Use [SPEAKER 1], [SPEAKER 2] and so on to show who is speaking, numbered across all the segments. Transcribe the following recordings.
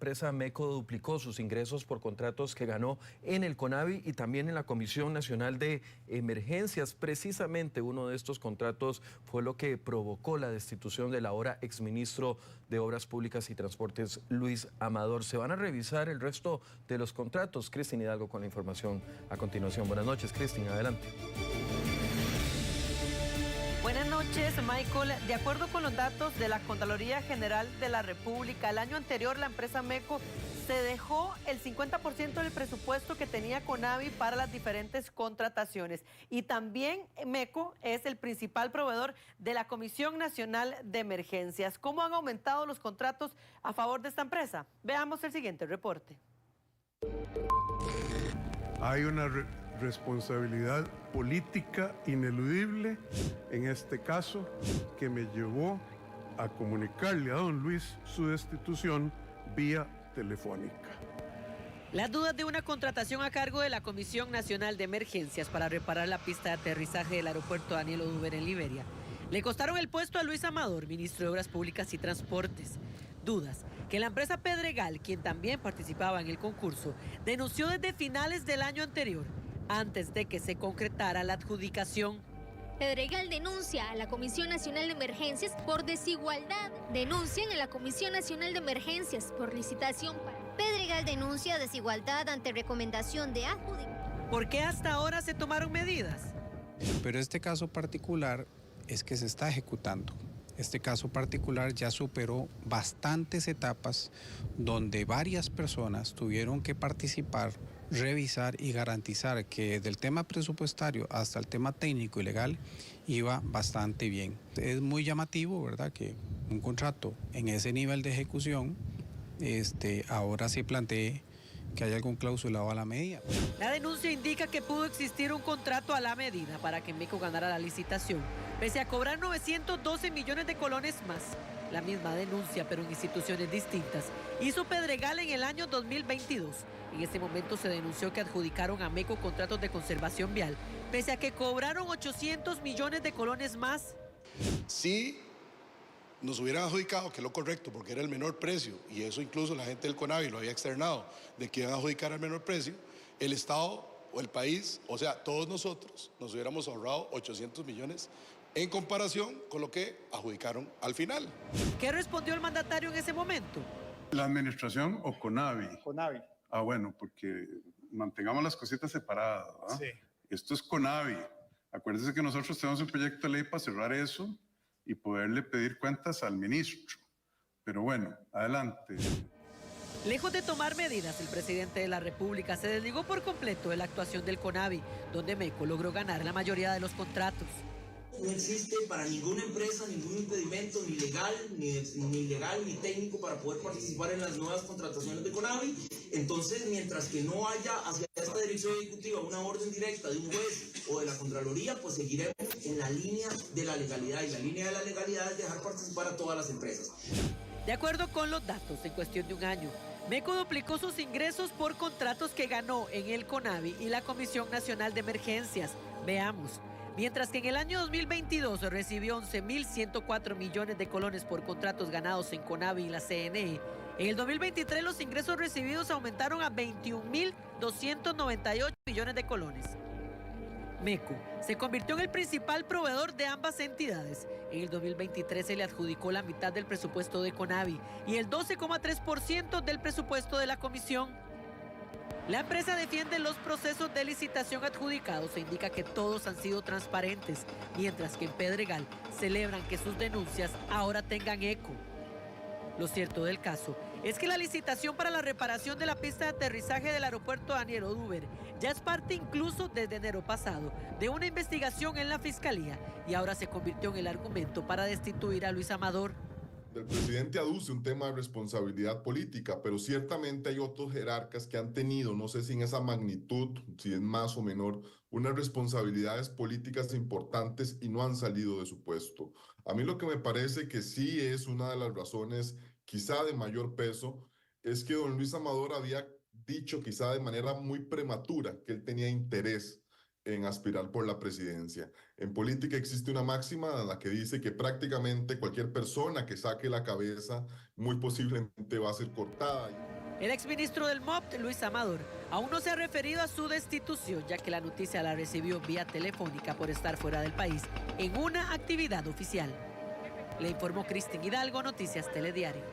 [SPEAKER 1] empresa MECO duplicó sus ingresos por contratos que ganó en el CONAVI y también en la Comisión Nacional de Emergencias. Precisamente uno de estos contratos fue lo que provocó la destitución del ahora exministro de Obras Públicas y Transportes, Luis Amador. Se van a revisar el resto de los contratos. Cristina Hidalgo con la información a continuación. Buenas noches, Cristina, adelante.
[SPEAKER 2] Buenas noches, Michael. De acuerdo con los datos de la Contraloría General de la República, el año anterior la empresa MECO se dejó el 50% del presupuesto que tenía CONAVI para las diferentes contrataciones. Y también MECO es el principal proveedor de la Comisión Nacional de Emergencias. ¿Cómo han aumentado los contratos a favor de esta empresa? Veamos el siguiente reporte.
[SPEAKER 3] Hay una responsabilidad política ineludible en este caso que me llevó a comunicarle a don Luis su destitución vía telefónica.
[SPEAKER 2] Las dudas de una contratación a cargo de la Comisión Nacional de Emergencias para reparar la pista de aterrizaje del aeropuerto Daniel Oduber en Liberia le costaron el puesto a Luis Amador, ministro de Obras Públicas y Transportes. Dudas que la empresa Pedregal, quien también participaba en el concurso, denunció desde finales del año anterior, antes de que se concretara la adjudicación.
[SPEAKER 4] Pedregal denuncia a la Comisión Nacional de Emergencias por desigualdad. Denuncian a la Comisión Nacional de Emergencias por licitación.
[SPEAKER 5] Pedregal denuncia desigualdad ante recomendación de adjudicación.
[SPEAKER 2] ¿Por qué hasta ahora se tomaron medidas?
[SPEAKER 6] Pero este caso particular es que se está ejecutando. Este caso particular ya superó bastantes etapas donde varias personas tuvieron que participar, revisar y garantizar que desde el tema presupuestario hasta el tema técnico y legal iba bastante bien. Es muy llamativo, ¿verdad?, que un contrato en ese nivel de ejecución ahora se plantee que haya algún clausulado a la medida.
[SPEAKER 2] La denuncia indica que pudo existir un contrato a la medida para que MECO ganara la licitación, pese a cobrar 912 millones de colones más. La misma denuncia, pero en instituciones distintas, hizo Pedregal en el año 2022. En ese momento se denunció que adjudicaron a MECO contratos de conservación vial, pese a que cobraron 800 millones de colones más.
[SPEAKER 7] Sí, nos hubieran adjudicado, que es lo correcto, porque era el menor precio, y eso incluso la gente del CONAVI lo había externado, de que iban a adjudicar al menor precio, el Estado o el país, o sea, todos nosotros, nos hubiéramos ahorrado 800 millones en comparación con lo que adjudicaron al final.
[SPEAKER 2] ¿Qué respondió el mandatario en ese momento?
[SPEAKER 3] ¿La administración o CONAVI?
[SPEAKER 8] CONAVI.
[SPEAKER 3] Ah, bueno, porque mantengamos las cositas separadas, ¿verdad?
[SPEAKER 8] Sí.
[SPEAKER 3] Esto es CONAVI. Acuérdense que nosotros tenemos un proyecto de ley para cerrar eso y poderle pedir cuentas al ministro. Pero bueno, adelante.
[SPEAKER 2] Lejos de tomar medidas, el presidente de la República se desligó por completo de la actuación del CONAVI, donde MECO logró ganar la mayoría de los contratos.
[SPEAKER 9] No existe para ninguna empresa ningún impedimento ni legal, ni técnico para poder participar en las nuevas contrataciones de CONAVI. Entonces, mientras que no haya hacia esta dirección ejecutiva una orden directa de un juez o de la Contraloría, pues seguiremos en la línea de la legalidad. Y la línea de la legalidad es dejar participar a todas las empresas.
[SPEAKER 2] De acuerdo con los datos, en cuestión de un año, MECO duplicó sus ingresos por contratos que ganó en el CONAVI y la Comisión Nacional de Emergencias. Veamos. Mientras que en el año 2022 recibió 11.104 millones de colones por contratos ganados en CONAVI y la CNE, en el 2023 los ingresos recibidos aumentaron a 21.298 millones de colones. MECO se convirtió en el principal proveedor de ambas entidades. En el 2023 se le adjudicó la mitad del presupuesto de CONAVI y el 12,3% del presupuesto de la comisión. La empresa defiende los procesos de licitación adjudicados e indica que todos han sido transparentes, mientras que en Pedregal celebran que sus denuncias ahora tengan eco. Lo cierto del caso es que la licitación para la reparación de la pista de aterrizaje del aeropuerto Daniel Oduber ya es parte incluso desde enero pasado de una investigación en la Fiscalía y ahora se convirtió en el argumento para destituir a Luis Amador.
[SPEAKER 10] El presidente aduce un tema de responsabilidad política, pero ciertamente hay otros jerarcas que han tenido, no sé si en esa magnitud, si es más o menor, unas responsabilidades políticas importantes y no han salido de su puesto. A mí lo que me parece que sí es una de las razones, quizá de mayor peso, es que don Luis Amador había dicho quizá de manera muy prematura que él tenía interés en aspirar por la presidencia. En política existe una máxima en la que dice que prácticamente cualquier persona que saque la cabeza muy posiblemente va a ser cortada.
[SPEAKER 2] El exministro del MOP, Luis Amador, aún no se ha referido a su destitución, ya que la noticia la recibió vía telefónica por estar fuera del país en una actividad oficial. Le informó Cristín Hidalgo, Noticias Telediario.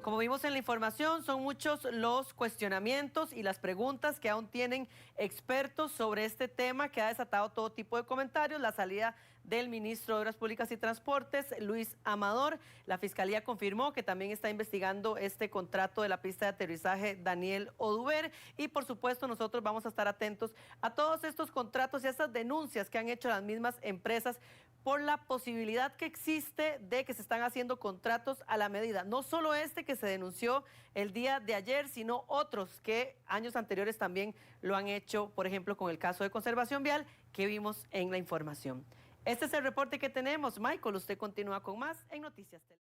[SPEAKER 2] Como vimos en la información, son muchos los cuestionamientos y las preguntas que aún tienen expertos sobre este tema que ha desatado todo tipo de comentarios. La salida del ministro de Obras Públicas y Transportes, Luis Amador. La Fiscalía confirmó que también está investigando este contrato de la pista de aterrizaje Daniel Oduber. Y por supuesto nosotros vamos a estar atentos a todos estos contratos y a estas denuncias que han hecho las mismas empresas por la posibilidad que existe de que se están haciendo contratos a la medida. No solo este que se denunció el día de ayer, sino otros que años anteriores también lo han hecho, por ejemplo, con el caso de Conservación Vial que vimos en la información. Este es el reporte que tenemos. Michael, usted continúa con más en Noticias Tele.